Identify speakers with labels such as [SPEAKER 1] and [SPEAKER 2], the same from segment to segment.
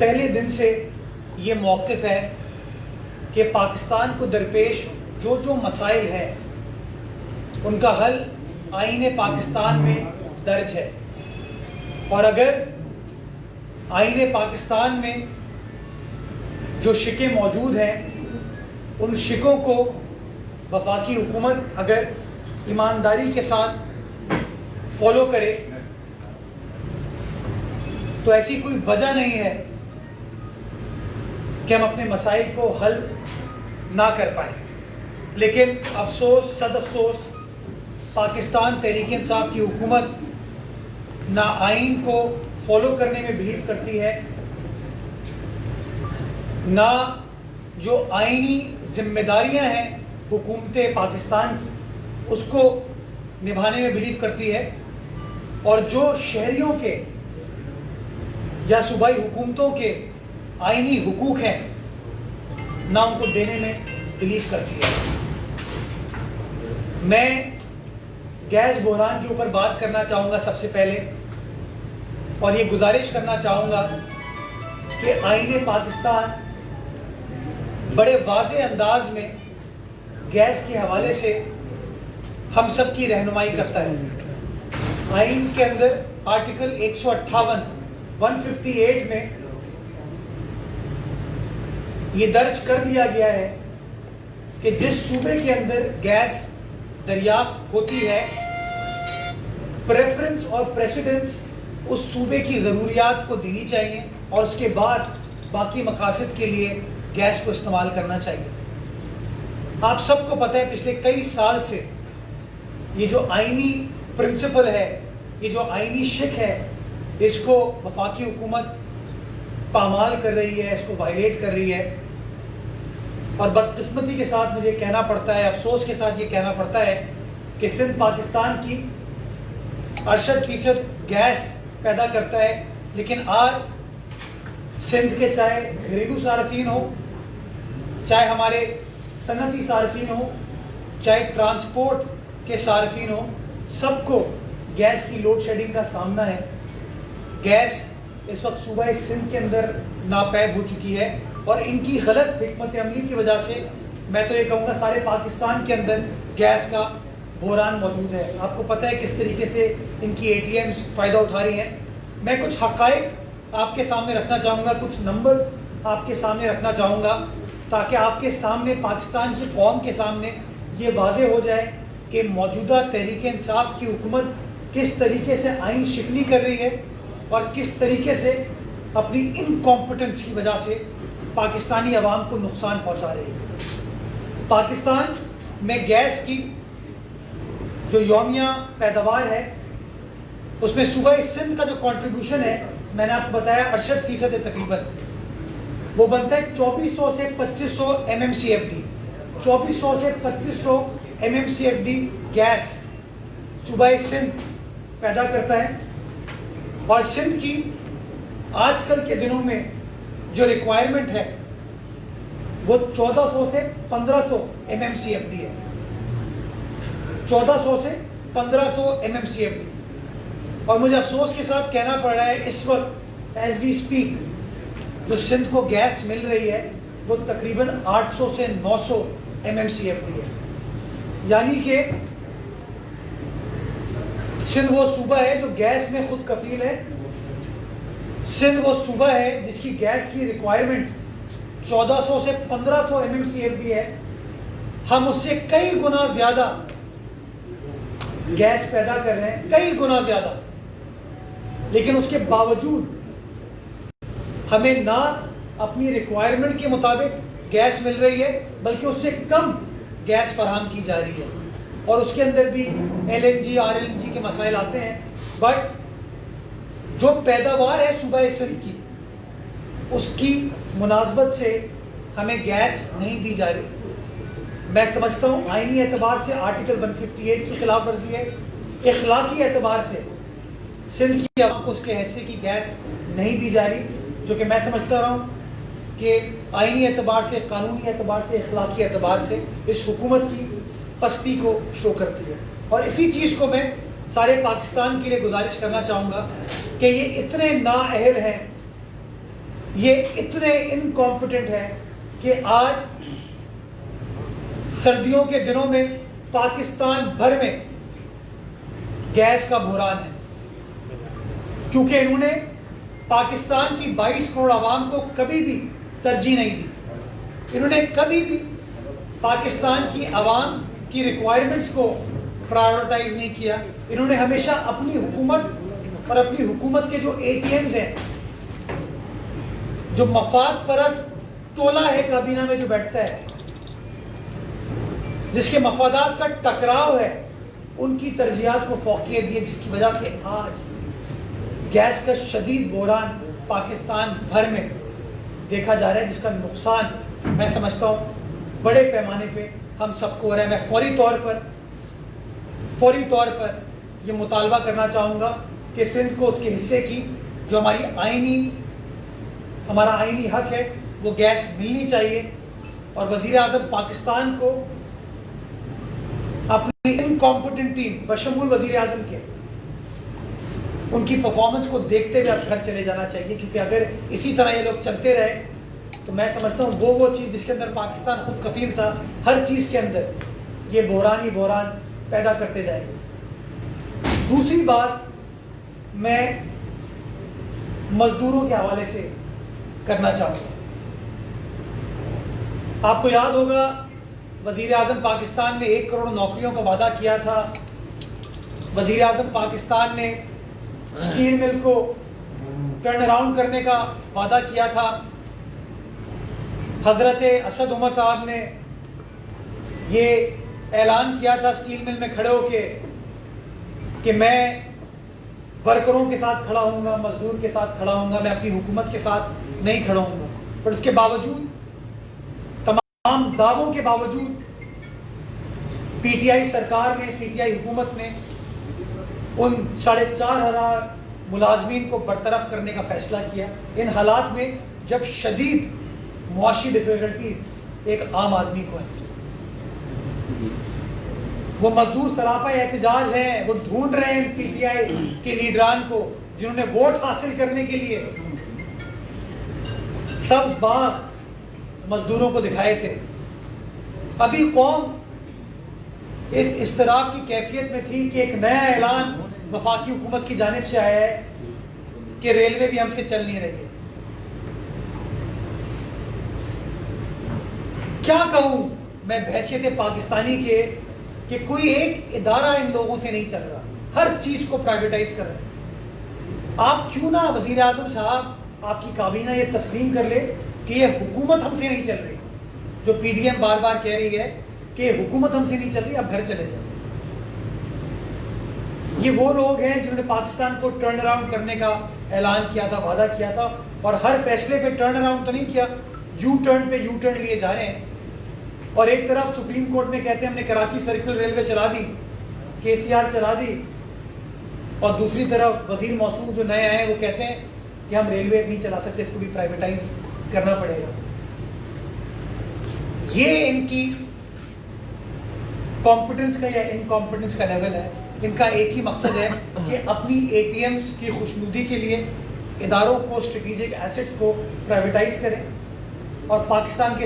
[SPEAKER 1] پہلے دن سے یہ موقف ہے کہ پاکستان کو درپیش جو جو مسائل ہیں ان کا حل آئین پاکستان میں درج ہے، اور اگر آئین پاکستان میں جو شکیں موجود ہیں ان شکوں کو وفاقی حکومت اگر ایمانداری کے ساتھ فالو کرے تو ایسی کوئی وجہ نہیں ہے کہ ہم اپنے مسائل کو حل نہ کر پائیں۔ لیکن افسوس، صد افسوس، پاکستان تحریک انصاف کی حکومت نہ آئین کو فالو کرنے میں بلیو کرتی ہے، نہ جو آئینی ذمہ داریاں ہیں حکومت پاکستان کی اس کو نبھانے میں بلیو کرتی ہے، اور جو شہریوں کے یا صوبائی حکومتوں کے آئینی حقوق ہیں نہ ان کو دینے میں بلیو کرتی ہے۔ میں گیس بحران کے اوپر بات کرنا چاہوں گا سب سے پہلے، اور یہ گزارش کرنا چاہوں گا کہ آئین پاکستان بڑے واضح انداز میں گیس کے حوالے سے ہم سب کی رہنمائی کرتا ہے۔ آئین کے اندر آرٹیکل 158 میں یہ درج کر دیا گیا ہے کہ جس صوبے کے اندر گیس دریافت ہوتی ہے پریفرنس اور پریسیڈنس اس صوبے کی ضروریات کو دینی چاہیے، اور اس کے بعد باقی مقاصد کے لیے گیس کو استعمال کرنا چاہیے۔ آپ سب کو پتہ ہے پچھلے کئی سال سے یہ جو آئینی پرنسپل ہے، یہ جو آئینی شک ہے، اس کو وفاقی حکومت پامال کر رہی ہے، اس کو وائلیٹ کر رہی ہے، اور بدقسمتی کے ساتھ مجھے کہنا پڑتا ہے، افسوس کے ساتھ یہ کہنا پڑتا ہے کہ سندھ پاکستان کی 68% گیس پیدا کرتا ہے، لیکن آج سندھ کے چاہے گھریلو صارفین ہو، چاہے ہمارے صنعتی صارفین ہو، چاہے ٹرانسپورٹ کے صارفین ہو، سب کو گیس کی لوڈ شیڈنگ کا سامنا ہے۔ گیس اس وقت صوبہ سندھ کے اندر ناپید ہو چکی ہے، اور ان کی غلط حکمت عملی کی وجہ سے میں تو یہ کہوں گا سارے پاکستان کے اندر گیس کا بحران موجود ہے۔ آپ کو پتہ ہے کس طریقے سے ان کی ATMs فائدہ اٹھا رہی ہیں۔ میں کچھ حقائق آپ کے سامنے رکھنا چاہوں گا، کچھ نمبرز آپ کے سامنے رکھنا چاہوں گا، تاکہ آپ کے سامنے، پاکستان کی قوم کے سامنے یہ واضح ہو جائے کہ موجودہ تحریک انصاف کی حکومت کس طریقے سے آئین شکنی کر رہی ہے اور کس طریقے سے اپنی انکمپٹنس کی وجہ سے پاکستانی عوام کو نقصان پہنچا رہی ہے۔ پاکستان میں گیس کی جو یومیہ پیداوار ہے اس میں صوبہ سندھ کا جو کنٹریبیوشن ہے، میں نے آپ کو بتایا 68% ہے تقریباً، وہ بنتا ہے 2400 سے 2500 MMCFD۔ 2400 سے 2500 MMCFD گیس صوبہ سندھ پیدا کرتا ہے، اور سندھ کی آج کل کے دنوں میں جو ریکوائرمنٹ ہے وہ 1400 سے 1500 MMCFD ہے۔ 1400 سے 1500 MMCFD، اور مجھے افسوس کے ساتھ کہنا پڑ رہا ہے اس وقت ایز وی اسپیک جو سندھ کو گیس مل رہی ہے وہ تقریباً 800 سے 900 MMCFD ہے، یعنی کہ سندھ وہ صوبہ ہے جو گیس میں خود کفیل ہے۔ سندھ وہ صوبہ ہے جس کی گیس کی ریکوائرمنٹ 1400 سے 1500 MMCFD ہے۔ ہم اس سے کئی گنا زیادہ گیس پیدا کر رہے ہیں، کئی گنا زیادہ، لیکن اس کے باوجود ہمیں نہ اپنی ریکوائرمنٹ کے مطابق گیس مل رہی ہے بلکہ اس سے کم گیس فراہم کی جا رہی ہے، اور اس کے اندر بھی LNG RLNG کے مسائل آتے ہیں۔ بٹ جو پیداوار ہے صوبہ سندھ کی، اس کی مناسبت سے ہمیں گیس نہیں دی جا رہی۔ میں سمجھتا ہوں آئینی اعتبار سے آرٹیکل 158 کی خلاف ورزی ہے، اخلاقی اعتبار سے سندھ کی عوام کو اس کے حصے کی گیس نہیں دی جا رہی، جو کہ میں سمجھتا رہا ہوں کہ آئینی اعتبار سے، قانونی اعتبار سے، اخلاقی اعتبار سے اس حکومت کی پستی کو شو کرتی ہے۔ اور اسی چیز کو میں سارے پاکستان کے لیے گزارش کرنا چاہوں گا کہ یہ اتنے نااہل ہیں یہ اتنے انکمپیٹنٹ ہے کہ آج سردیوں کے دنوں میں پاکستان بھر میں گیس کا بحران ہے، کیونکہ انہوں نے پاکستان کی 22 کروڑ عوام کو کبھی بھی ترجیح نہیں دی. انہوں نے کبھی بھی پاکستان کی عوام کی ریکوائرمنٹس کو پرائیورٹائز نہیں کیا. انہوں نے ہمیشہ اپنی حکومت اور اپنی حکومت کے جو اے ٹی ایمز ہیں، جو مفاد پرست تولا ہے کابینہ میں جو بیٹھتا ہے، جس کے مفادات کا ٹکراؤ ہے، ان کی ترجیحات کو فوقیت دی، جس کی وجہ سے آج گیس کا شدید بحران پاکستان بھر میں دیکھا جا رہا ہے، جس کا نقصان میں سمجھتا ہوں بڑے پیمانے پہ ہم سب کو ہو رہا ہے. میں فوری طور پر یہ مطالبہ کرنا چاہوں گا کہ سندھ کو اس کے حصے کی جو ہمارا آئینی حق ہے وہ گیس ملنی چاہیے، اور وزیر اعظم پاکستان کو اپنی انکمپیٹنٹ ٹیم بشمول وزیر اعظم کے ان کی پرفارمنس کو دیکھتے ہوئے اب گھر چلے جانا چاہیے، کیونکہ اگر اسی طرح یہ لوگ چلتے رہے تو میں سمجھتا ہوں وہ چیز جس کے اندر پاکستان خود کفیل تھا، ہر چیز کے اندر یہ بحران ہی بحران پیدا کرتے جائیں گے. دوسری بات میں مزدوروں کے حوالے سے کرنا چاہوں گا. آپ کو یاد ہوگا وزیر اعظم پاکستان نے 1 کروڑ نوکریوں کا وعدہ کیا تھا. وزیر اعظم پاکستان نے اسٹیل مل کو ٹرن اراؤنڈ کرنے کا وعدہ کیا تھا. حضرت اسد عمر صاحب نے یہ اعلان کیا تھا اسٹیل مل میں کھڑے ہو کے کہ میں ورکروں کے ساتھ کھڑا ہوں گا، مزدور کے ساتھ کھڑا ہوں گا، میں اپنی حکومت کے ساتھ نہیں کھڑا ہوں گا. پر اس کے باوجود، تمام دعووں کے باوجود، پی ٹی آئی سرکار نے، پی ٹی آئی حکومت نے ان 4,500 ملازمین کو برطرف کرنے کا فیصلہ کیا. ان حالات میں جب شدید معاشی ڈیفیکلٹیز ایک عام آدمی کو ہے، وہ مزدور سراپا احتجاج ہیں، وہ ڈھونڈ رہے ہیں پی ٹی آئی کے لیڈران کو جنہوں نے ووٹ حاصل کرنے کے لیے سبز باغ مزدوروں کو دکھائے تھے. ابھی قوم اس اضطراب کی کیفیت میں تھی کہ ایک نیا اعلان وفاقی حکومت کی جانب سے آیا ہے کہ ریلوے بھی ہم سے چل نہیں رہی ہے. کیا کہوں میں بحیثیت پاکستانی کے کہ کوئی ایک ادارہ ان لوگوں سے نہیں چل رہا، ہر چیز کو پرائیویٹائز کر رہے ہیں. آپ کیوں نہ وزیر اعظم صاحب، آپ کی کابینہ یہ تسلیم کر لے کہ یہ حکومت ہم سے نہیں چل رہی. جو پی ڈی ایم بار بار کہہ رہی ہے کہ حکومت ہم سے نہیں چل رہی، اب گھر چلے جائیں. یہ وہ لوگ ہیں جنہوں نے پاکستان کو ٹرن اراؤنڈ کرنے کا اعلان کیا تھا، وعدہ کیا تھا، اور ہر فیصلے پہ ٹرن اراؤنڈ تو نہیں کیا، یو ٹرن پہ یو ٹرن لیے جا رہے ہیں. اور ایک طرف سپریم کورٹ میں کہتے ہیں ہم نے کراچی سرکل ریلوے چلا دی، کے سی آر چلا دی، اور دوسری طرف وزیر موصوف جو نئے آئے ہیں وہ کہتے ہیں کہ ہم ریلوے نہیں چلا سکتے، اس کو بھی پرائیویٹائز کرنا پڑے گا. یہ ان کی کمپٹنس کا یا انکمپٹنس کا لیول ہے. ان کا ایک ہی مقصد ہے کہ اپنی اے ٹی ایمز کی خوشنودی کے لیے اداروں کو، اسٹریٹجک ایسٹ کو پرائیویٹائز کریں اور پاکستان کے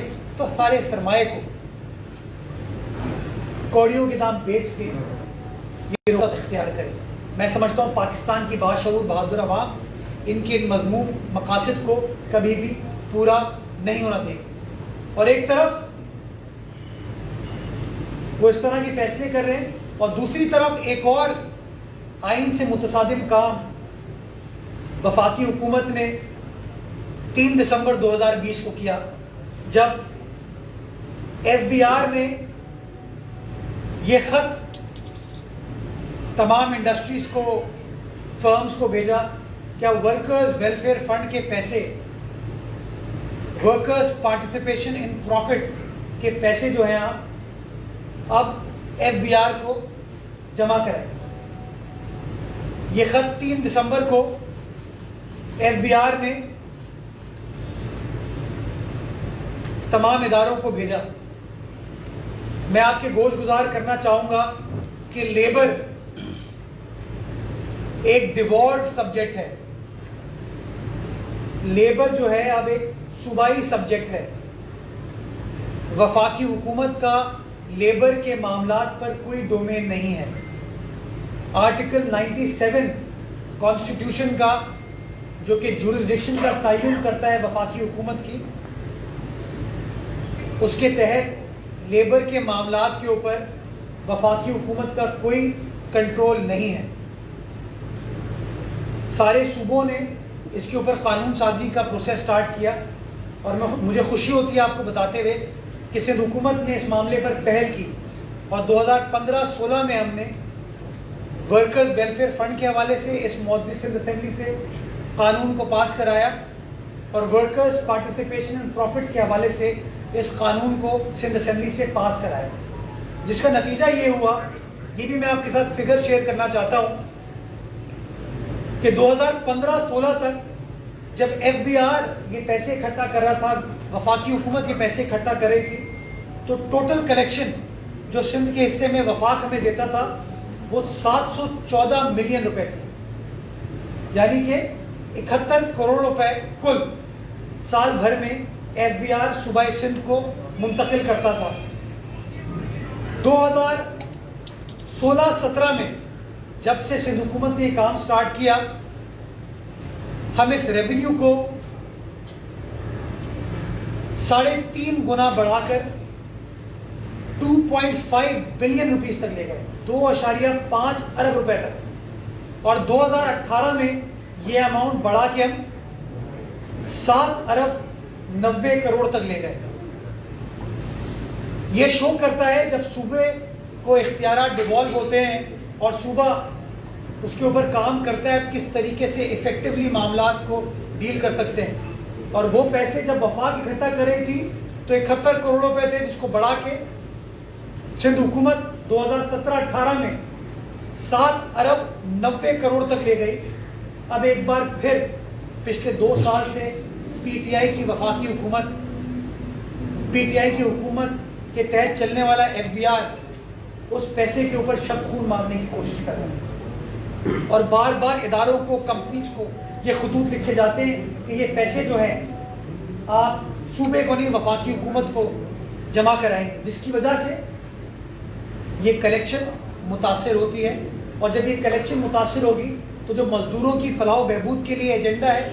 [SPEAKER 1] سارے سرمایہ کو کوڑیوں کے دام بیچ کے یہ رخت اختیار کریں. میں سمجھتا ہوں پاکستان کی باشعور بہادر عوام ان کے مضمون مقاصد کو کبھی بھی پورا نہیں ہونا دے گی. اور ایک طرف وہ اس طرح کے فیصلے کر رہے ہیں، اور دوسری طرف ایک اور آئین سے متصادم کام وفاقی حکومت نے 3 دسمبر 2020 کو کیا، جب ایف بی آر نے یہ خط تمام انڈسٹریز کو، فرمز کو بھیجا کہ ورکرز ویلفیئر فنڈ کے پیسے، ورکرز پارٹیسپیشن ان پروفٹ کے پیسے جو ہیں آپ اب ایف بی آر کو جمع کریں. یہ خط 3 دسمبر کو ایف بی آر نے تمام اداروں کو بھیجا. میں آپ کے گوش گزار کرنا چاہوں گا کہ لیبر ایک ڈیوالوڈ سبجیکٹ ہے. لیبر جو ہے اب ایک صوبائی سبجیکٹ ہے. وفاقی حکومت کا لیبر کے معاملات پر کوئی ڈومین نہیں ہے. آرٹیکل 97 کانسٹیٹیوشن کا جو کہ جورسڈکشن کا تعین کرتا ہے وفاقی حکومت کی، اس کے تحت لیبر کے معاملات کے اوپر وفاقی حکومت کا کوئی کنٹرول نہیں ہے. سارے صوبوں نے اس کے اوپر قانون سازی کا پروسیس سٹارٹ کیا، اور مجھے خوشی ہوتی ہے آپ کو بتاتے ہوئے کہ سندھ حکومت نے اس معاملے پر پہل کی، اور 2015-16 میں ہم نے ورکرز ویلفیئر فنڈ کے حوالے سے اس معزز سندھ اسمبلی سے قانون کو پاس کرایا، اور ورکرز پارٹیسپیشن اینڈ پروفٹ کے حوالے سے اس قانون کو سندھ اسمبلی سے پاس کرایا، جس کا نتیجہ یہ ہوا، یہ بھی میں آپ کے ساتھ فگر شیئر کرنا چاہتا ہوں کہ 2015-16 تک جب ایف بی آر یہ پیسے اکٹھا کر رہا تھا، وفاقی حکومت یہ پیسے اکٹھا کر رہی تھی، تو ٹوٹل کلیکشن جو سندھ کے حصے میں وفاق ہمیں دیتا تھا وہ 714 ملین روپے تھے، یعنی کہ 71 کروڑ روپے کل سال بھر میں ایف بی آر صوبہ سندھ کو منتقل کرتا تھا. 2016-17 میں جب سے سندھ حکومت نے یہ کام سٹارٹ کیا، ہم اس ریونیو کو 3.5 گنا بڑھا کر 2.5 بلین روپیز تک لے گئے، 2.5 ارب روپے تک، اور 2018 میں یہ اماؤنٹ بڑھا کے ہم 7 ارب 90 کروڑ تک لے گئے. یہ شو کرتا ہے جب صوبے کو اختیارات ڈیوالو ہوتے ہیں اور صوبہ اس کے اوپر کام کرتا ہے کس طریقے سے ایفیکٹولی معاملات کو ڈیل کر سکتے ہیں. اور وہ پیسے جب وفاق اکٹھا کر رہی تھی تو 71 کروڑ روپے تھے، جس کو بڑھا کے سندھ حکومت 2017-18 میں 7 ارب 90 کروڑ تک لے گئی. اب ایک بار پھر پچھلے 2 سال سے پی ٹی آئی کی وفاقی حکومت، پی ٹی آئی کی حکومت کے تحت چلنے والا ایف بی آر اس پیسے کے اوپر شب خون مارنے کی کوشش کر رہے ہیں، اور بار بار اداروں کو، کمپنیز کو یہ خطوط لکھے جاتے ہیں کہ یہ پیسے جو ہیں آپ صوبے کو نہیں وفاقی حکومت کو جمع کرائیں گے، جس کی وجہ سے یہ کلیکشن متاثر ہوتی ہے. اور جب یہ کلیکشن متاثر ہوگی تو جو مزدوروں کی فلاح و بہبود کے لیے ایجنڈا ہے،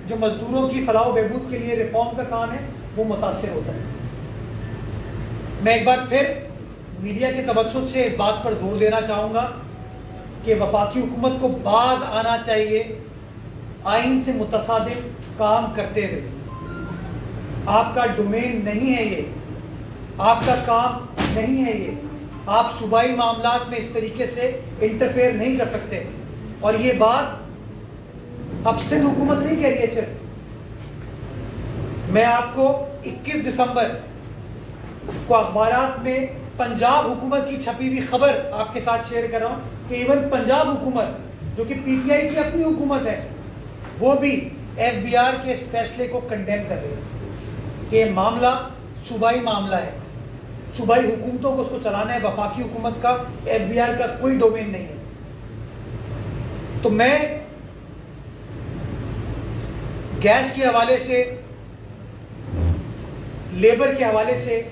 [SPEAKER 1] جو مزدوروں کی فلاح و بہبود کے لیے ریفارم کا کام ہے، وہ متاثر ہوتا ہے. میں ایک بار پھر میڈیا کے توسط سے اس بات پر زور دینا چاہوں گا کہ وفاقی حکومت کو باز آنا چاہیے آئین سے متصادم کام کرتے ہوئے. آپ کا ڈومین نہیں ہے یہ، آپ کا کام نہیں ہے یہ، آپ صوبائی معاملات میں اس طریقے سے انٹرفیئر نہیں کر سکتے. اور یہ بات اب سندھ حکومت نہیں کہہ رہی ہے صرف، میں آپ کو 21 دسمبر کو اخبارات میں پنجاب حکومت کی چھپی ہوئی خبر آپ کے ساتھ شیئر کر رہا ہوں کہ ایون پنجاب حکومت جو کہ پی ٹی آئی کی اپنی حکومت ہے، وہ بھی ایف بی آر کے اس فیصلے کو کنڈیم کر رہی ہے کہ یہ معاملہ صوبائی معاملہ ہے، صوبائی حکومتوں کو اس کو چلانا ہے، وفاقی حکومت کا، ایف بی آر کا کوئی ڈومین نہیں ہے. تو میں گیس کے حوالے سے، لیبر کے حوالے سے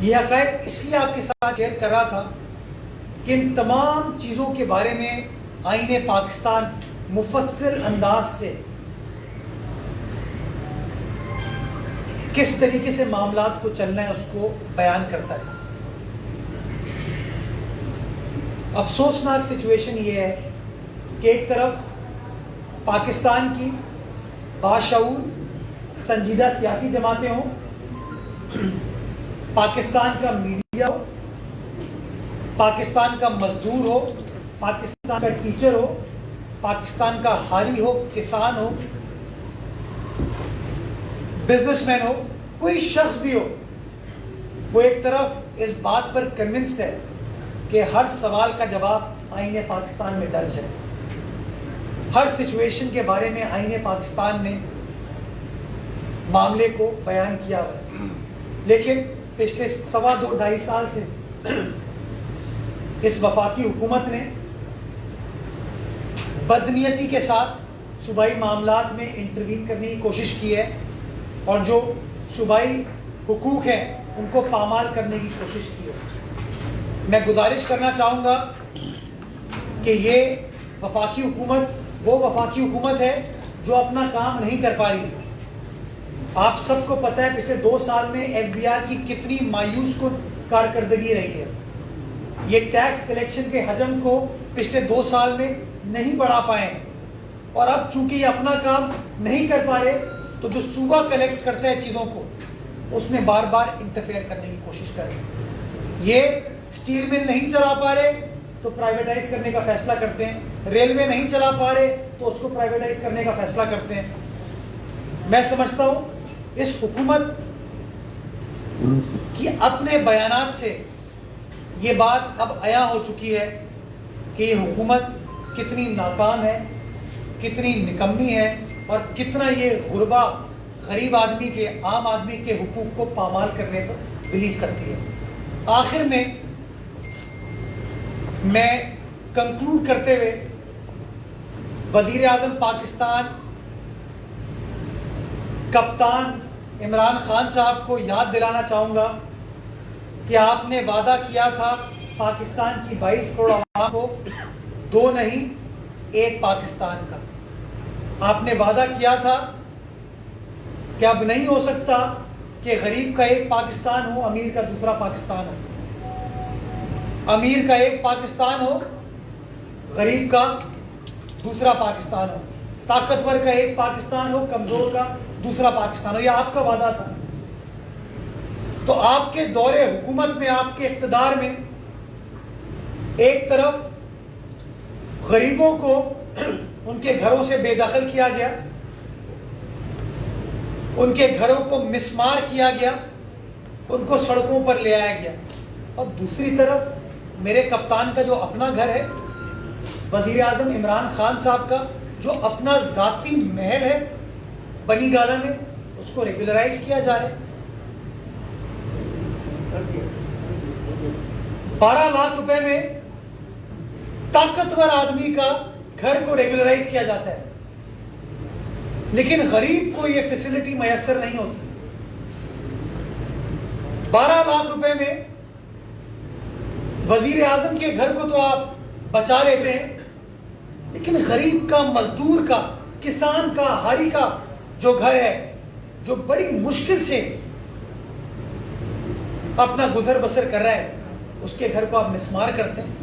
[SPEAKER 1] یہ حقائق اس لیے آپ کے ساتھ شیئر کر رہا تھا کہ ان تمام چیزوں کے بارے میں آئین پاکستان مفصل انداز سے کس طریقے سے معاملات کو چلنا ہے اس کو بیان کرتا ہے. افسوسناک سچویشن یہ ہے کہ ایک طرف پاکستان کی باشعور سنجیدہ سیاسی جماعتیں ہوں، پاکستان کا میڈیا ہو، پاکستان کا مزدور ہو، پاکستان کا ٹیچر ہو، پاکستان کا حاری ہو، کسان ہو، بزنس مین ہو، کوئی شخص بھی ہو، وہ ایک طرف اس بات پر کنونسڈ ہے کہ ہر سوال کا جواب آئین پاکستان میں درج ہے، ہر سچویشن کے بارے میں آئین پاکستان نے معاملے کو بیان کیا ہے. لیکن پچھلے 2.5 سال سے اس وفاقی حکومت نے بدنیتی کے ساتھ صوبائی معاملات میں انٹروین کرنے کی کوشش کی ہے اور جو صوبائی حقوق ہیں ان کو پامال کرنے کی کوشش کی ہے۔ میں گزارش کرنا چاہوں گا کہ یہ وفاقی حکومت وہ وفاقی حکومت ہے جو اپنا کام نہیں کر پا رہی۔ آپ سب کو پتہ ہے پچھلے 2 سال میں ایف بی آر کی کتنی مایوس کن کارکردگی رہی ہے۔ یہ ٹیکس کلیکشن کے حجم کو پچھلے 2 سال میں نہیں بڑھا پائے ہیں، اور اب چونکہ یہ اپنا کام نہیں کر پا رہے تو جو صوبہ کلیکٹ کرتا ہے چیزوں کو اس میں بار بار انٹرفیئر کرنے کی کوشش کر رہے ہیں۔ یہ اسٹیل مل نہیں چلا پا رہے تو پرائیویٹائز کرنے کا فیصلہ کرتے ہیں، ریلوے نہیں چلا پا رہے تو اس کو پرائیویٹائز کرنے کا فیصلہ کرتے ہیں۔ میں سمجھتا ہوں اس حکومت کی اپنے بیانات سے یہ بات اب عیاں ہو چکی ہے کہ یہ حکومت کتنی ناکام ہے، کتنی نکمی ہے، اور کتنا یہ غربا غریب آدمی کے عام آدمی کے حقوق کو پامال کرنے پر بلیو کرتی ہے۔ آخر میں کنکلوڈ کرتے ہوئے وزیر اعظم پاکستان کپتان عمران خان صاحب کو یاد دلانا چاہوں گا کہ آپ نے وعدہ کیا تھا پاکستان کی 22 کروڑ عوام کو 2 نہیں 1 پاکستان کا۔ آپ نے وعدہ کیا تھا کہ اب نہیں ہو سکتا کہ غریب کا ایک پاکستان ہو، امیر کا دوسرا پاکستان ہو، امیر کا ایک پاکستان ہو، غریب کا دوسرا پاکستان ہو، طاقتور کا ایک پاکستان ہو، کمزور کا دوسرا پاکستان ہو۔ یہ آپ کا وعدہ تھا۔ تو آپ کے دور حکومت میں، آپ کے اقتدار میں، ایک طرف غریبوں کو ان کے گھروں سے بے دخل کیا گیا، ان کے گھروں کو مسمار کیا گیا، ان کو سڑکوں پر لے آیا گیا، اور دوسری طرف میرے کپتان کا جو اپنا گھر ہے، وزیر اعظم عمران خان صاحب کا جو اپنا ذاتی محل ہے بنی گالہ میں، اس کو ریگولرائز کیا جا رہا ہے۔ 12 لاکھ روپے میں طاقتور آدمی کا گھر کو ریگولرائز کیا جاتا ہے، لیکن غریب کو یہ فیسلٹی میسر نہیں ہوتی۔ 12 لاکھ روپے میں وزیر اعظم کے گھر کو تو آپ بچا لیتے ہیں، لیکن غریب کا، مزدور کا، کسان کا، ہاری کا جو گھر ہے، جو بڑی مشکل سے اپنا گزر بسر کر رہا ہے، اس کے گھر کو آپ مسمار کرتے ہیں۔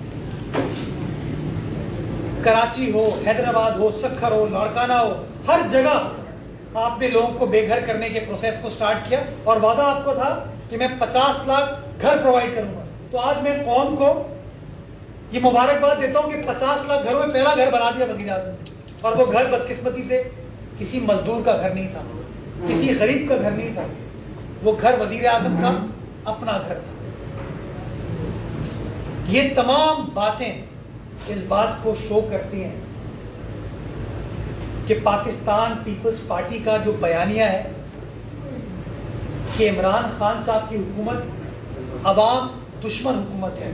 [SPEAKER 1] کراچی ہو، حیدرآباد ہو، سکھر ہو، لاڑکانہ ہو، ہر جگہ آپ نے لوگوں کو بے گھر کرنے کے پروسیس کو سٹارٹ کیا، اور وعدہ آپ کو تھا کہ میں 50 لاکھ گھر پرووائڈ کروں گا۔ تو آج میں قوم کو یہ مبارکباد دیتا ہوں کہ 50 لاکھ گھروں میں پہلا گھر بنا دیا وزیر اعظم نے، اور وہ گھر بدقسمتی سے کسی مزدور کا گھر نہیں تھا، کسی غریب کا گھر نہیں تھا، وہ گھر وزیر اعظم کا اپنا گھر تھا۔ یہ تمام باتیں اس بات کو شو کرتی ہیں کہ پاکستان پیپلز پارٹی کا جو بیانیہ ہے کہ عمران خان صاحب کی حکومت عوام دشمن حکومت ہے،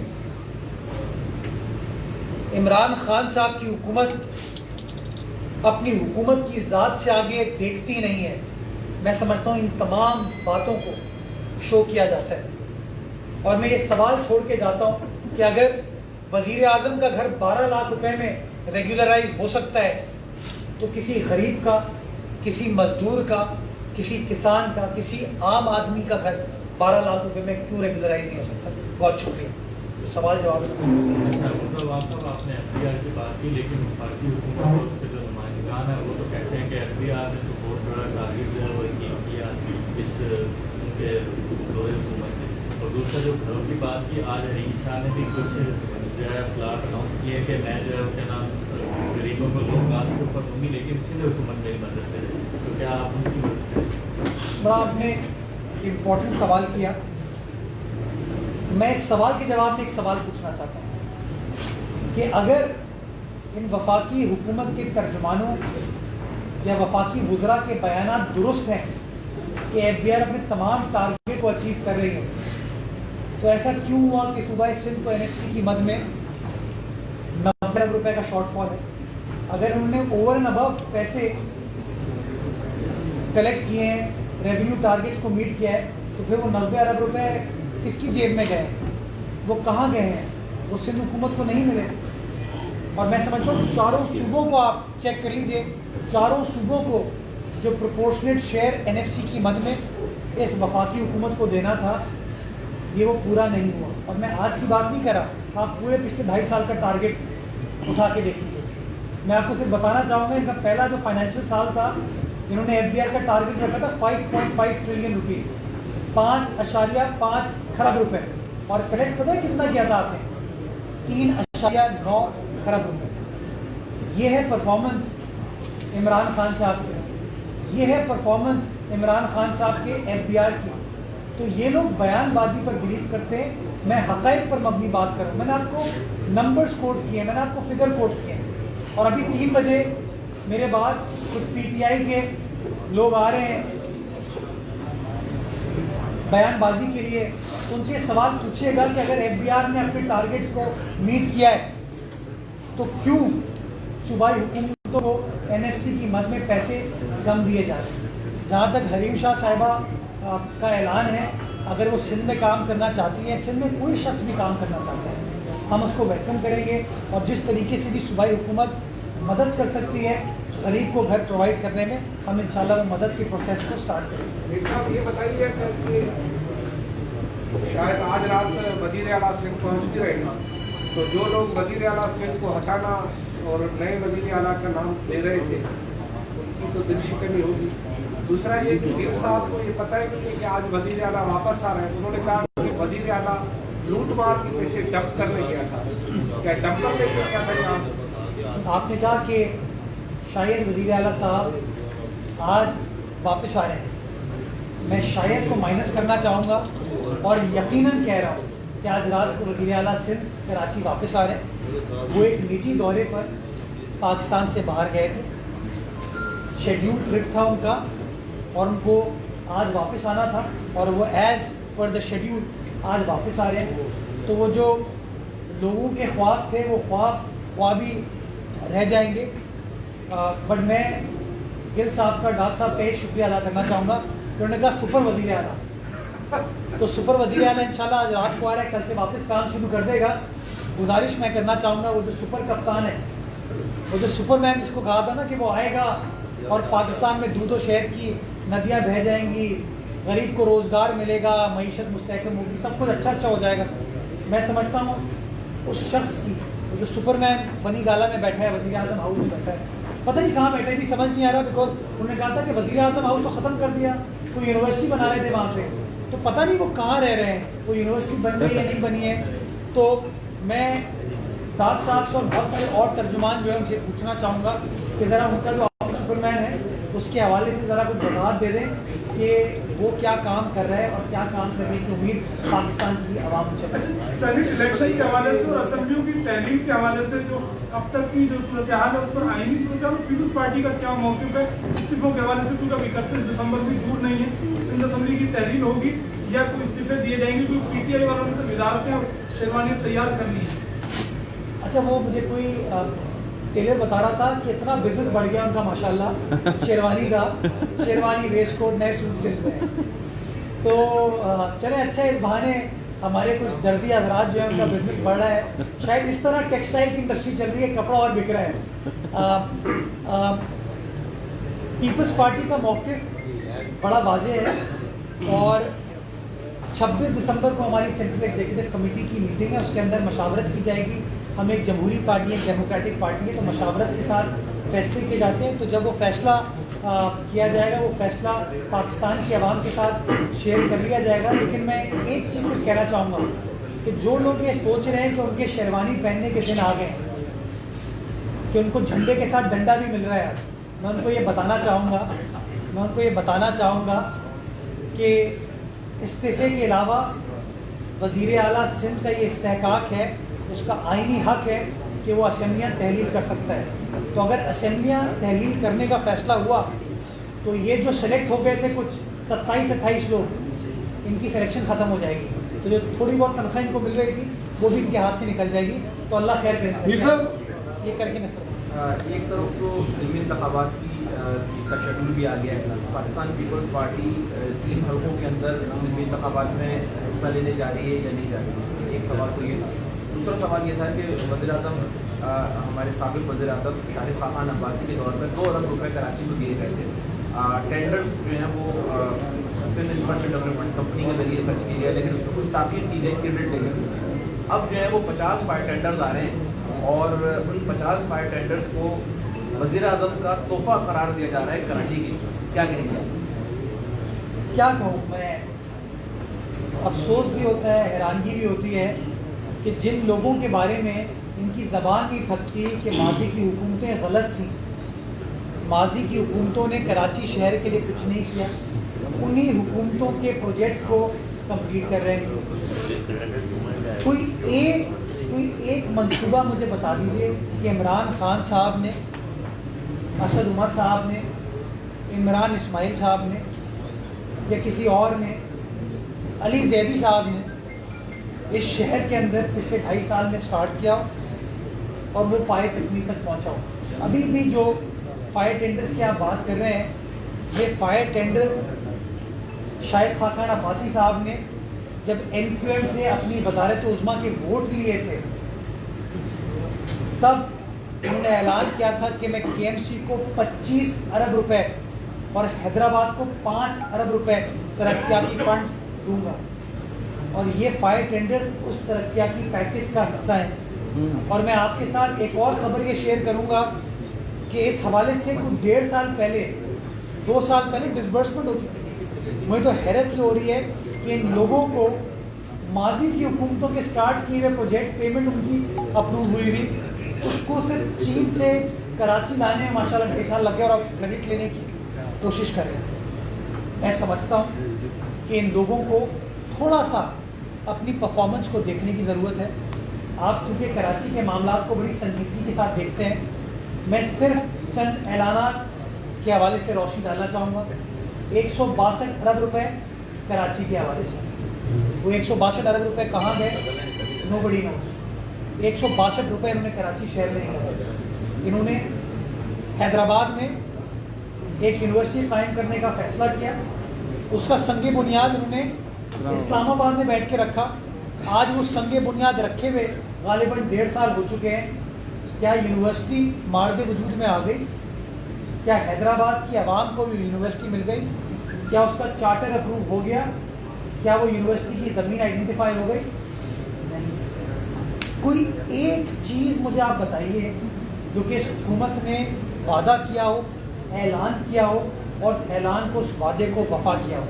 [SPEAKER 1] عمران خان صاحب کی حکومت اپنی حکومت کی ذات سے آگے دیکھتی نہیں ہے، میں سمجھتا ہوں ان تمام باتوں کو شو کیا جاتا ہے۔ اور میں یہ سوال چھوڑ کے جاتا ہوں کہ اگر وزیر اعظم کا گھر 12 لاکھ روپے میں ریگولرائز ہو سکتا ہے تو کسی غریب کا، کسی مزدور کا، کسی کسان کا، کسی عام آدمی کا گھر 12 لاکھ روپے میں کیوں ریگولرائز نہیں ہو سکتا؟ بہت شکریہ۔ سوال جواب
[SPEAKER 2] آپ نے ایف بی آر کی بات کی، لیکن وفاقی حکومت اور اس کے جو نمائندگان ہیں وہ تو کہتے ہیں کہ ایف بی آر نے تو بہت بڑا ٹارگیٹ جو ہے وہ اچیو کیا اس ان کے دور حکومت نے۔ اور دوسرا جو گھروں کی بات کی، آج حریم شاہ نے بھی کچھ جو ہے پلاٹ اناؤنس کیے کہ میں جو ہے کیا نام غریبوں کو لوگ گاس کے اوپر دوں گی، لیکن سندھ حکومت میری مدد کرے، تو کیا آپ ان کی مدد کریں؟
[SPEAKER 1] بڑا آپ نے امپورٹنٹ سوال کیا۔ میں اس سوال کے جواب میں ایک سوال پوچھنا چاہتا ہوں کہ اگر ان وفاقی حکومت کے ترجمانوں یا وفاقی وزراء کے بیانات درست ہیں کہ ایف بی آر اپنے تمام ٹارگیٹ کو اچیو کر رہی ہے، تو ایسا کیوں ہوا کہ صوبہ سندھ کو این ایچ سی کی مد میں 90 ارب روپے کا شارٹ فال ہے؟ اگر انہوں نے اوور اینڈ ابو پیسے کلیکٹ کیے ہیں، ریونیو ٹارگیٹس کو میٹ کیا ہے، تو پھر وہ 90 ارب روپے کس کی جیب میں گئے؟ وہ کہاں گئے ہیں؟ وہ سندھ حکومت کو نہیں ملے. اور میں سمجھتا ہوں چاروں صوبوں کو آپ چیک کر لیجئے، چاروں صوبوں کو جو پروپورشنیٹ شیئر NFC کی مد میں اس وفاقی حکومت کو دینا تھا، یہ وہ پورا نہیں ہوا. اور میں آج کی بات نہیں کر رہا، آپ پورے پچھلے 2.5 سال کا ٹارگیٹ اٹھا کے دیکھ لیجیے. میں آپ کو صرف بتانا چاہوں گا ان کا پہلا جو فائنینشیل سال تھا، انہوں نے FBR کا ٹارگیٹ رکھا تھا 5.5 ٹریلین روپیز، 5.5 کھرب روپے. اور کلیکٹ پتہ ہے کتنا کیا تھا آپ نے؟ 3.9 کھرب روپے. یہ ہے پرفارمنس عمران خان صاحب کی، یہ ہے پرفارمنس عمران خان صاحب کے FBR کی. تو یہ لوگ بیان بازی پر بلیو کرتے ہیں، میں حقائق پر مبنی بات کروں. میں نے آپ کو نمبرز کوٹ کیے، میں نے آپ کو فگر کوٹ کیے. اور ابھی 3 بجے میرے بعد کچھ PTI کے لوگ آ رہے ہیں بیان بازی کے لیے. ان سے سوال پوچھیے گا کہ اگر FBR نے اپنے ٹارگیٹس کو میٹ کیا ہے تو کیوں صوبائی حکومتوں کو NFC کی مد میں پیسے کم دیے جا رہے ہیں. جہاں تک حریم شاہ صاحبہ کا اعلان ہے، اگر وہ سندھ میں کام کرنا چاہتی ہے، سندھ میں کوئی شخص بھی کام کرنا چاہتا ہے، ہم اس کو ویلکم کریں گے. اور جس طریقے سے بھی صوبائی حکومت مدد کر سکتی ہے غریب کو گھر پرووائڈ کرنے میں، ہم انشاءاللہ وہ مدد کے پروسیس کو سٹارٹ کریں گے.
[SPEAKER 3] میر صاحب یہ بتائیے کہ شاید آج رات وزیر اعلیٰ سندھ پہنچ بھی رہے گا، تو جو لوگ وزیر اعلیٰ سندھ کو ہٹانا اور نئے وزیر اعلیٰ کا نام دے رہے تھے، ان کی تو دل شکنی ہوگی. دوسرا یہ کہ میر صاحب کو یہ پتہ ہے کہ آج وزیر اعلیٰ واپس آ رہے ہیں. انہوں نے کہا کہ وزیر اعلیٰ لوٹ مار کے پیسے ڈمپ کرنے گیا تھا، کیا ڈمپ کرنے کے کیا تھا یہاں؟
[SPEAKER 1] آپ نے کہا کہ شاید وزیر اعلیٰ صاحب آج واپس آ رہے ہیں. میں شاید کو مائنس کرنا چاہوں گا اور یقیناً کہہ رہا ہوں کہ آج رات کو وزیر اعلیٰ سندھ کراچی واپس آ رہے ہیں. وہ ایک نجی دورے پر پاکستان سے باہر گئے تھے، شیڈیول ٹرپ تھا ان کا، اور ان کو آج واپس آنا تھا، اور وہ ایز پر دا شیڈیول آج واپس آ رہے ہیں. تو وہ جو لوگوں کے خواب تھے وہ خوابی رہ جائیں گے. بٹ میں گل صاحب کا، ڈاکٹر صاحب کا ایک شکریہ ادا کرنا چاہوں گا کہ انہوں نے کہا سپر وزیر اعلیٰ. تو سپر وزیر اعلیٰ انشاءاللہ آج رات کو آ رہا ہے، کل سے واپس کام شروع کر دے گا. گزارش میں کرنا چاہوں گا وہ جو سپر کپتان ہے، وہ جو سپر مین جس کو کہا تھا نا کہ وہ آئے گا اور پاکستان میں دودھ و شہد کی ندیاں بہہ جائیں گی، غریب کو روزگار ملے گا، معیشت مستحکم ہوگی، سب کچھ اچھا ہو جائے گا. میں سمجھتا ہوں اس شخص کی، وہ جو سپر مین بنی گالا میں بیٹھا ہے، وزیر اعظم ہاؤس میں بیٹھا ہے، پتہ نہیں کہاں بیٹھے بھی سمجھ نہیں آ رہا. بیکاز انہوں نے کہا تھا کہ وزیر اعظم ہاؤس تو ختم کر دیا، کوئی یونیورسٹی بنا رہے تھے وہاں پہ، تو پتہ نہیں وہ کہاں رہ رہے ہیں، وہ یونیورسٹی بن گئی یا نہیں بنی ہے. تو میں ڈاکٹر صاحب سے اور بہت سارے اور ترجمان جو ہے ان سے پوچھنا چاہوں گا کہ ذرا ان کا جو سپر مین ہے اس کے حوالے سے ذرا کچھ وضاحت دے دیں کہ وہ کیا کام کر رہے ہیں اور کیا کام کرنے کی امید پاکستان کی عوام سے.
[SPEAKER 4] سینٹ الیکشن کے حوالے سے اور اسمبلیوں کی تحلیل کے حوالے سے جو اب تک کی جو صورتحال ہے اس پر آئینی صورتحال اور پیپلز پارٹی کا کیا موقف ہے استعفوں کے حوالے سے؟ کیونکہ اب 31 دسمبر بھی دور نہیں ہے، سندھ اسمبلی کی تحلیل ہوگی یا کوئی استعفے دیے جائیں گے؟ کیونکہ PTI والوں نے تو وزارتیں اور شیروانیاں تیار کر لی ہیں.
[SPEAKER 1] اچھا، وہ مجھے کوئی ٹیلر بتا رہا تھا کہ اتنا بزنس بڑھ گیا ان کا ماشاءاللہ شیروانی کا، شیروانی ویسٹ کوٹ نئے سوٹ سل رہے ہیں. تو چلیں اچھا، اس بہانے ہمارے کچھ دردی حضرات جو ہیں ان کا بزنس بڑھ رہا ہے. شاید اس طرح ٹیکسٹائل کی انڈسٹری چل رہی ہے، کپڑا اور بک رہا ہے. پیپلز پارٹی کا موقف بڑا واضح ہے اور 26 دسمبر کو ہماری سینٹرل ایگزیکٹو کمیٹی کی میٹنگ ہے، اس کے اندر مشاورت کی جائے گی. ہم ایک جمہوری پارٹی ہے، ڈیموکریٹک پارٹی ہے، تو مشاورت کے ساتھ فیصلے کیے جاتے ہیں. تو جب وہ فیصلہ کیا جائے گا، وہ فیصلہ پاکستان کی عوام کے ساتھ شیئر کر لیا جائے گا. لیکن میں ایک چیز صرف کہنا چاہوں گا کہ جو لوگ یہ سوچ رہے ہیں کہ ان کے شیروانی پہننے کے دن آ گئے ہیں، کہ ان کو جھنڈے کے ساتھ ڈنڈا بھی مل رہا ہے، میں ان کو یہ بتانا چاہوں گا کہ استعفے کے علاوہ وزیر اعلیٰ سندھ کا یہ استحقاق ہے، اس کا آئینی حق ہے کہ وہ اسمبلیاں تحلیل کر سکتا ہے. تو اگر اسمبلیاں تحلیل کرنے کا فیصلہ ہوا تو یہ جو سلیکٹ ہو گئے تھے کچھ 27-28 لوگ، ان کی سلیکشن ختم ہو جائے گی. تو جو تھوڑی بہت تنخواہ ان کو مل رہی تھی وہ بھی ان کے ہاتھ سے نکل جائے گی. تو اللہ خیر کرے. یہ کر کے میں
[SPEAKER 5] ایک طرف تو ضمنی انتخابات کا شیڈول بھی آ گیا ہے. پاکستان پیپلز پارٹی 3 حلقوں کے اندر ضمنی انتخابات میں حصہ لینے جا رہی ہے یا نہیں جا رہی ہے. ایک سوال تو یہ تھا. دوسرا سوال یہ تھا کہ وزیر اعظم ہمارے سابق وزیر اعظم شارق خاقان عباسی کے دور میں 2 ارب روپے کراچی کو دیے گئے تھے. ٹینڈرز جو ہیں وہ سندھ انفراسٹرکچر ڈیولپمنٹ کمپنی کے ذریعے خرچ کیے گئے, لیکن اس میں کچھ تعبیر کی گئی کریڈٹ لے کے. اب جو ہے وہ 50 فائر ٹینڈرز آ رہے ہیں اور ان 50 فائر ٹینڈرز کو وزیر اعظم کا تحفہ قرار دیا جا رہا ہے کراچی کی. کیا کہیں گے آپ؟
[SPEAKER 1] کیا کہوں میں, افسوس بھی ہوتا ہے, حیرانگی بھی ہوتی ہے کہ جن لوگوں کے بارے میں ان کی زبان نہیں تھکتی کہ ماضی کی حکومتیں غلط تھیں, ماضی کی حکومتوں نے کراچی شہر کے لیے کچھ نہیں کیا, انہی حکومتوں کے پروجیکٹس کو کمپلیٹ کر رہے ہیں. کوئی ایک منصوبہ مجھے بتا دیجیے کہ عمران خان صاحب نے, اسد عمر صاحب نے, عمران اسماعیل صاحب نے یا کسی اور نے, علی زیدی صاحب نے اس شہر کے اندر پچھلے 2.5 سال میں سٹارٹ کیا اور وہ پائے تکمیل تک پہنچا ہو. ابھی بھی جو فائر ٹینڈرز کی آپ بات کر رہے ہیں, یہ فائر ٹینڈرز شارق خاقان عباسی صاحب نے جب NQM سے اپنی وزارت عظمیٰ کے ووٹ لیے تھے تب انہوں نے اعلان کیا تھا کہ میں KMC کو 25 ارب روپے اور حیدرآباد کو 5 ارب روپے ترقیاتی فنڈز دوں گا, اور یہ فائر ٹینڈر اس ترقیاتی پیکیج کا حصہ ہیں. اور میں آپ کے ساتھ ایک اور خبر یہ شیئر کروں گا کہ اس حوالے سے کچھ 1.5 سال پہلے 2 سال پہلے ڈسبرسمنٹ ہو چکی تھی. مجھے تو حیرت یہ ہو رہی ہے کہ ان لوگوں کو ماضی کی حکومتوں کے سٹارٹ کیے ہوئے پروجیکٹ پیمنٹ ان کی اپروو ہوئی ہوئی, اس کو صرف چین سے کراچی لانے میں ماشاءاللہ 2.5 سال لگ گئے اور آپ کریڈٹ لینے کی کوشش کر رہے ہیں. میں سمجھتا ہوں کہ ان لوگوں کو تھوڑا سا اپنی پرفارمنس کو دیکھنے کی ضرورت ہے. آپ چونکہ کراچی کے معاملات کو بڑی سنجیدگی کے ساتھ دیکھتے ہیں, میں صرف چند اعلانات کے حوالے سے روشنی ڈالنا چاہوں گا. 162 ارب روپے کراچی کے حوالے سے, وہ 162 ارب روپے کہاں گئے نو بڑی نوز. 162 روپے انہوں نے کراچی شہر میں نہیں لگائے. انہوں نے حیدرآباد میں ایک یونیورسٹی قائم کرنے کا فیصلہ کیا, اس کا سنگ بنیاد انہوں نے اسلام آباد میں بیٹھ کے رکھا. آج وہ سنگ بنیاد رکھے ہوئے غالباً 1.5 سال ہو چکے ہیں. کیا یونیورسٹی مارد وجود میں آ گئی؟ کیا حیدرآباد کی عوام کو یونیورسٹی مل گئی؟ کیا اس کا چارٹر اپروو ہو گیا؟ کیا وہ یونیورسٹی کی زمین آئیڈینٹیفائی ہو گئی؟ نہیں. کوئی ایک چیز مجھے آپ بتائیے جو کہ اس حکومت نے وعدہ کیا ہو, اعلان کیا ہو اور اس اعلان کو, اس وعدے کو وفا کیا ہو.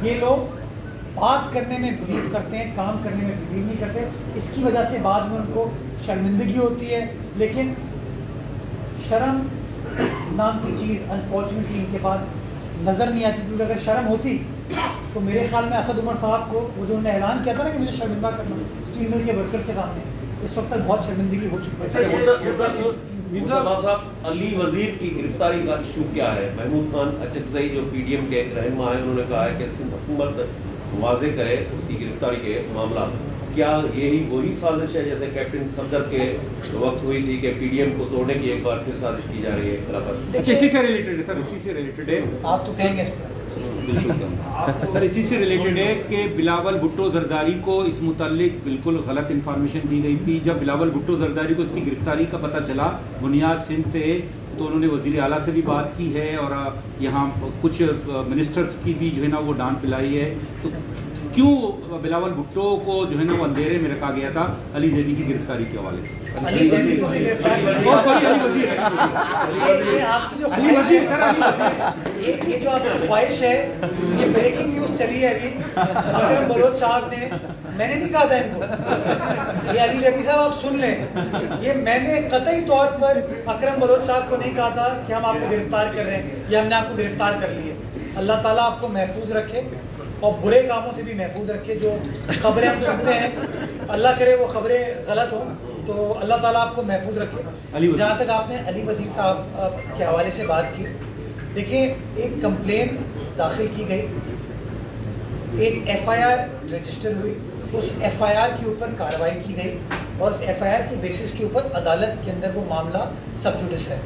[SPEAKER 1] یہ لوگ بات کرنے میں بلیو کرتے ہیں, کام کرنے میں بلیو نہیں کرتے. اس کی وجہ سے بعد میں ان کو شرمندگی ہوتی ہے, لیکن شرم نام کی چیز انفارچونیٹلی ان کے پاس نظر نہیں آتی. کیونکہ اگر شرم ہوتی تو میرے خیال میں اسد عمر صاحب کو وہ جو انہوں نے اعلان کیا تھا نا کہ مجھے شرمندہ کرنا اسٹیل مل کے ورکر کے سامنے, اس وقت تک بہت شرمندگی ہو چکی ہے.
[SPEAKER 6] صاحب علی وزیر کی گرفتاری کا ایشو کیا ہے؟ محمود خان اچکزئی جو PDM کے ایک رہنما ہے, انہوں نے کہا ہے کہ سندھ حکومت واضح کرے اس کی گرفتاری کے معاملات. کیا یہی وہی سازش ہے جیسے کیپٹن صفدر کے وقت ہوئی تھی کہ PDM کو توڑنے کی ایک بار پھر سازش کی جا رہی ہے خلافت؟
[SPEAKER 7] اسی سے ریلیٹڈ ہے سر, اسی سے ریلیٹڈ ہے.
[SPEAKER 1] آپ تو کہیں گے اس پر
[SPEAKER 7] سر اسی سے ریلیٹڈ ہے کہ بلاول بھٹو زرداری کو اس متعلق بالکل غلط انفارمیشن دی گئی تھی. جب بلاول بھٹو زرداری کو اس کی گرفتاری کا پتہ چلا بنیاد سندھ سے, تو انہوں نے وزیر اعلیٰ سے بھی بات کی ہے اور یہاں کچھ منسٹرز کی بھی جو ہے نا وہ ڈانٹ پلائی ہے. تو کیوں بلاول بھٹو کو جو ہے نا وہ اندھیرے میں رکھا گیا تھا علی زیدی کی گرفتاری کے حوالے سے؟
[SPEAKER 1] علی زیدی کو بھی یہ جو آپ کی خواہش ہے, یہ بریکنگ نیوز چلی ہے ابھی. اکرم بلوچ صاحب نے, میں نے نہیں کہا تھا ان کو, یہ علی زیدی صاحب آپ سن لیں, یہ میں نے قطعی طور پر اکرم بلوچ صاحب کو نہیں کہا تھا کہ ہم آپ کو گرفتار کر رہے ہیں یا ہم نے آپ کو گرفتار کر لی ہے. اللہ تعالیٰ آپ کو محفوظ رکھے اور برے کاموں سے بھی محفوظ رکھے. جو خبریں ہم سنتے ہیں اللہ کرے وہ خبریں غلط ہوں, تو اللہ تعالیٰ آپ کو محفوظ رکھے. جہاں تک آپ نے علی وزیر صاحب کے حوالے سے بات کی, دیکھیں ایک کمپلین داخل کی گئی, ایک FIR رجسٹر ہوئی, اس FIR کے اوپر کارروائی کی گئی. اور اس ایف آئی آر کی بیسس کے اوپر عدالت کے اندر وہ معاملہ سب جوڈس ہے.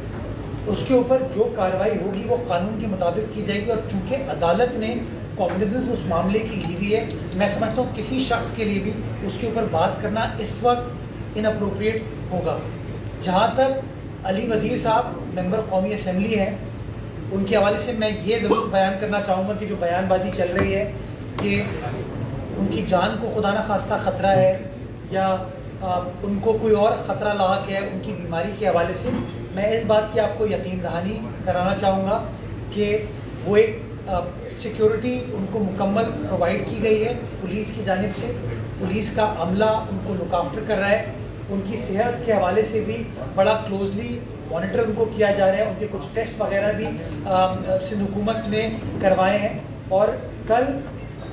[SPEAKER 1] اس کے اوپر جو کارروائی ہوگی وہ قانون کے مطابق کی جائے گی. اور چونکہ عدالت نے کوگنیزنس اس معاملے کی لی ہوئی ہے, میں سمجھتا ہوں کسی شخص کے لیے بھی اس کے اوپر بات کرنا اس وقت ان اپروپریٹ ہوگا. جہاں تک علی وزیر صاحب ممبر قومی اسمبلی ہیں, ان کے حوالے سے میں یہ ضرور بیان کرنا چاہوں گا کہ جو بیان بازی چل رہی ہے کہ ان کی جان کو خدا نخواستہ خطرہ ہے یا ان کو کوئی اور خطرہ لاحق ہے ان کی بیماری کے حوالے سے, میں اس بات کی آپ کو یقین دہانی کرانا چاہوں گا کہ وہ ایک سیکیورٹی ان کو مکمل پرووائڈ کی گئی ہے پولیس کی جانب سے. پولیس کا عملہ ان کو لک آفٹر کر رہا ہے. ان کی صحت کے حوالے سے بھی بڑا کلوزلی مانیٹر ان کو کیا جا رہا ہے. ان کے کچھ ٹیسٹ وغیرہ بھی سندھ حکومت نے کروائے ہیں. اور کل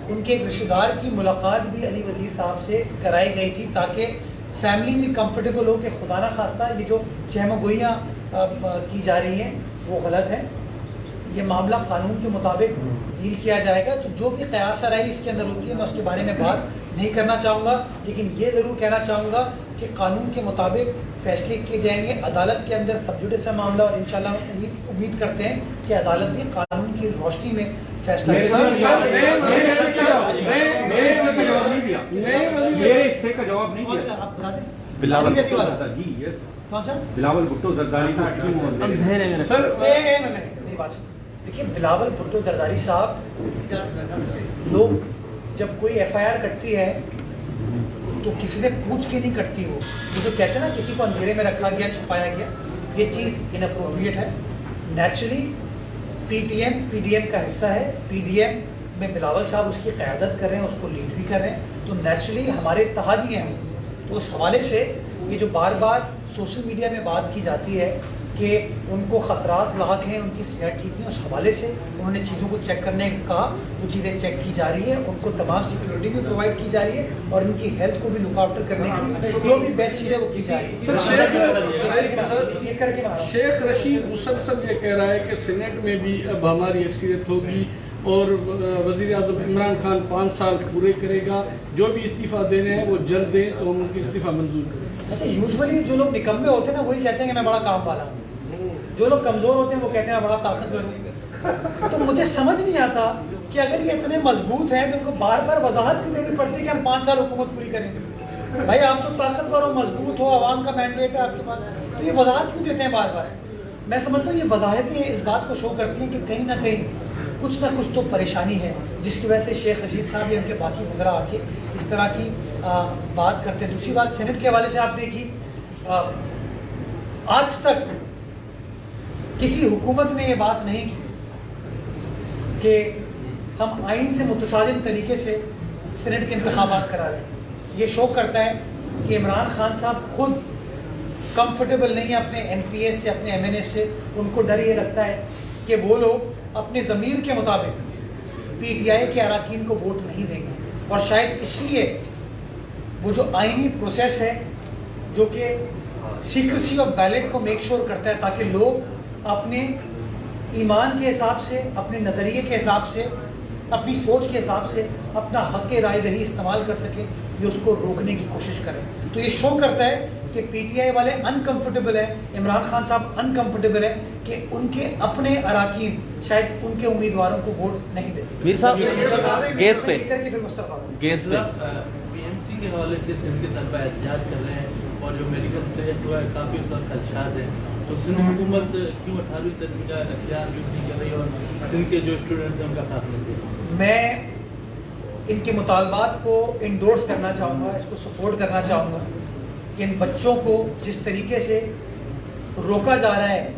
[SPEAKER 1] ان کے ایک رشتہ دار کی ملاقات بھی علی وزیر صاحب سے کرائی گئی تھی تاکہ فیملی بھی کمفرٹیبل ہو کہ خدا نہ خواستہ یہ جو چہم گوئیاں کی جا رہی ہیں وہ غلط ہیں. یہ معاملہ قانون کے مطابق ڈیل کیا جائے گا. تو جو بھی قیاس سرائی اس کے اندر ہوتی ہے میں اس کے بارے میں بات نہیں کرنا چاہوں گا, لیکن یہ ضرور کہنا چاہوں گا کہ قانون کے مطابق فیصلے کیے جائیں گے. عدالت کے اندر سب جوڈس ہے معاملہ اور انشاءاللہ امید کرتے ہیں کہ عدالت بھی قانون کی روشنی میں فیصلہ
[SPEAKER 7] میرے حصے کا جواب نہیں دیا.
[SPEAKER 1] آپ بتا دیں
[SPEAKER 7] بلاول جی یس
[SPEAKER 1] کون سا
[SPEAKER 7] بلاول بھٹو زرداری کو
[SPEAKER 1] سر میری بات دیکھیے, بلاول بھٹو زرداری صاحب, لوگ جب کوئی ایف آئی آر کٹتی ہے تو کسی سے پوچھ کے نہیں کٹتی. وہ جو کہتے ہیں نا کسی کو اندھیرے میں رکھا گیا چھپایا گیا, یہ چیز ان اپروپریٹ ہے. نیچرلی پی ٹی ایم کا حصہ ہے. پی ڈی ایم میں بلاول صاحب اس کی قیادت کر رہے ہیں, اس کو لیڈ بھی کر رہے ہیں, تو نیچرلی ہمارے اتحادی ہیں. تو اس حوالے سے یہ جو بار بار سوشل میڈیا میں بات کی جاتی ہے کہ ان کو خطرات لاحق ہیں, ان کی صحت ٹھیک نہیں, اس حوالے سے انہوں نے چیزوں کو چیک کرنے کا کہا. وہ چیزیں چیک کی جا رہی ہے, ان کو تمام سیکورٹی بھی پرووائڈ کی جا رہی ہے اور ان کی ہیلتھ کو بھی لک آفٹر کرنے کی جو بھی بیسٹ چیز ہے وہ کی جا رہی ہے.
[SPEAKER 8] شیخ رشید مسلسل یہ کہہ رہا ہے کہ سینٹ میں بھی اب ہماری اکثریت ہوگی اور وزیر اعظم عمران خان 5 سال پورے کرے گا, جو بھی استعفیٰ دینے ہیں وہ جلد دیں تو ہم ان کی استعفیٰ منظور کریں.
[SPEAKER 1] اچھا, یوزولی جو لوگ نکمے ہوتے ہیں نا وہی کہتے ہیں کہ میں بڑا کام والا ہوں. جو لوگ کمزور ہوتے ہیں وہ کہتے ہیں میں بڑا طاقتور ہوں. تو مجھے سمجھ نہیں آتا کہ اگر یہ اتنے مضبوط ہیں تو ان کو بار بار وضاحت بھی دینی پڑتی ہے کہ ہم 5 سال حکومت پوری کریں گے. بھائی آپ تو طاقتور ہو, مضبوط ہو, عوام کا مینڈیٹ ہے آپ کے پاس, تو یہ وضاحت کیوں دیتے ہیں بار بار؟ میں سمجھتا ہوں یہ وضاحتیں اس بات کو شو کرتی ہیں کہ کہیں نہ کہیں کچھ نہ کچھ تو پریشانی ہے جس کی وجہ سے شیخ رشید صاحب یا ان کے باقی وزراء آ کے اس طرح کی بات کرتے ہیں. دوسری بات سینٹ کے حوالے سے آپ دیکھیے, آج تک کسی حکومت نے یہ بات نہیں کی کہ ہم آئین سے متصادم طریقے سے سینٹ کے انتخابات کرا لیں. یہ شو کرتا ہے کہ عمران خان صاحب خود کمفرٹیبل نہیں ہے اپنے ایم پی ایس سے, اپنے ایم این ایس سے. ان کو ڈر یہ لگتا ہے کہ وہ لوگ اپنے ضمیر کے مطابق پی ٹی آئی کے اراکین کو ووٹ نہیں دیں گے, اور شاید اس لیے وہ جو آئینی پروسیس ہے جو کہ سیکریسی آف بیلٹ کو میک شور کرتا ہے تاکہ لوگ اپنے ایمان کے حساب سے, اپنے نظریے کے حساب سے, اپنی سوچ کے حساب سے اپنا حق رائے دہی استعمال کر سکیں, یہ اس کو روکنے کی کوشش کریں. تو یہ شو کرتا ہے کہ پی ٹی آئی والے انکمفرٹیبل ہیں, عمران خان صاحب انکمفرٹیبل ہیں کہ ان کے اپنے اراکین شاید ان کے امیدواروں کو ووٹ نہیں دیتے.
[SPEAKER 9] میر صاحب گیس پہ گیس پہ
[SPEAKER 2] پی ایم سی کے حوالے سے سندھ کے طلبہ احتجاج کر رہے ہیں اور جو میڈیکل ٹیسٹ ہوا ہے کافی اس وقت خدشات ہیں, تو سندھ حکومت کیوں 18ویں ترمیم کا اختیار بھی نہیں کر رہی اور سندھ کے جو اسٹوڈنٹس ہیں ان کا ساتھ نہیں دے رہی؟
[SPEAKER 1] میں ان کے مطالبات کو انڈورس کرنا چاہوں گا, اس کو سپورٹ کرنا چاہوں گا کہ ان بچوں کو جس طریقے سے روکا جا رہا ہے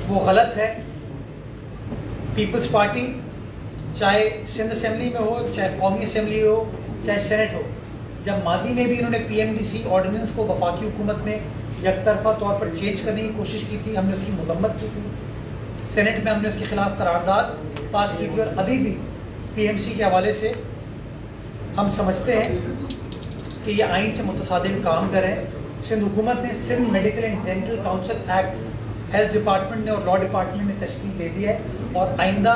[SPEAKER 1] وہ غلط ہے. پیپلز پارٹی چاہے سندھ اسمبلی میں ہو, چاہے قومی اسمبلی ہو, چاہے سینٹ ہو, جب ماضی میں بھی انہوں نے P M D C ordinance کو وفاقی حکومت میں یک طرفہ طور پر چینج کرنے کی کوشش کی تھی, ہم نے اس کی مذمت کی تھی. سینٹ میں ہم نے اس کے خلاف قرارداد پاس کی تھی, اور ابھی بھی پی ایم سی کے حوالے سے ہم سمجھتے ہیں کہ یہ آئین سے متصادم کام کریں. سندھ حکومت نے Sindh medical and dental council act health department نے اور لا ڈپارٹمنٹ نے تشکیل دے دی ہے, اور آئندہ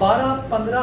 [SPEAKER 1] 12-15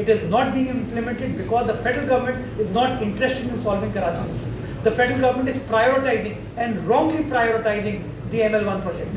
[SPEAKER 1] It is not being implemented because the federal government is not interested in solving Karachi issue. The federal government is prioritizing and wrongly prioritizing the ML1 project.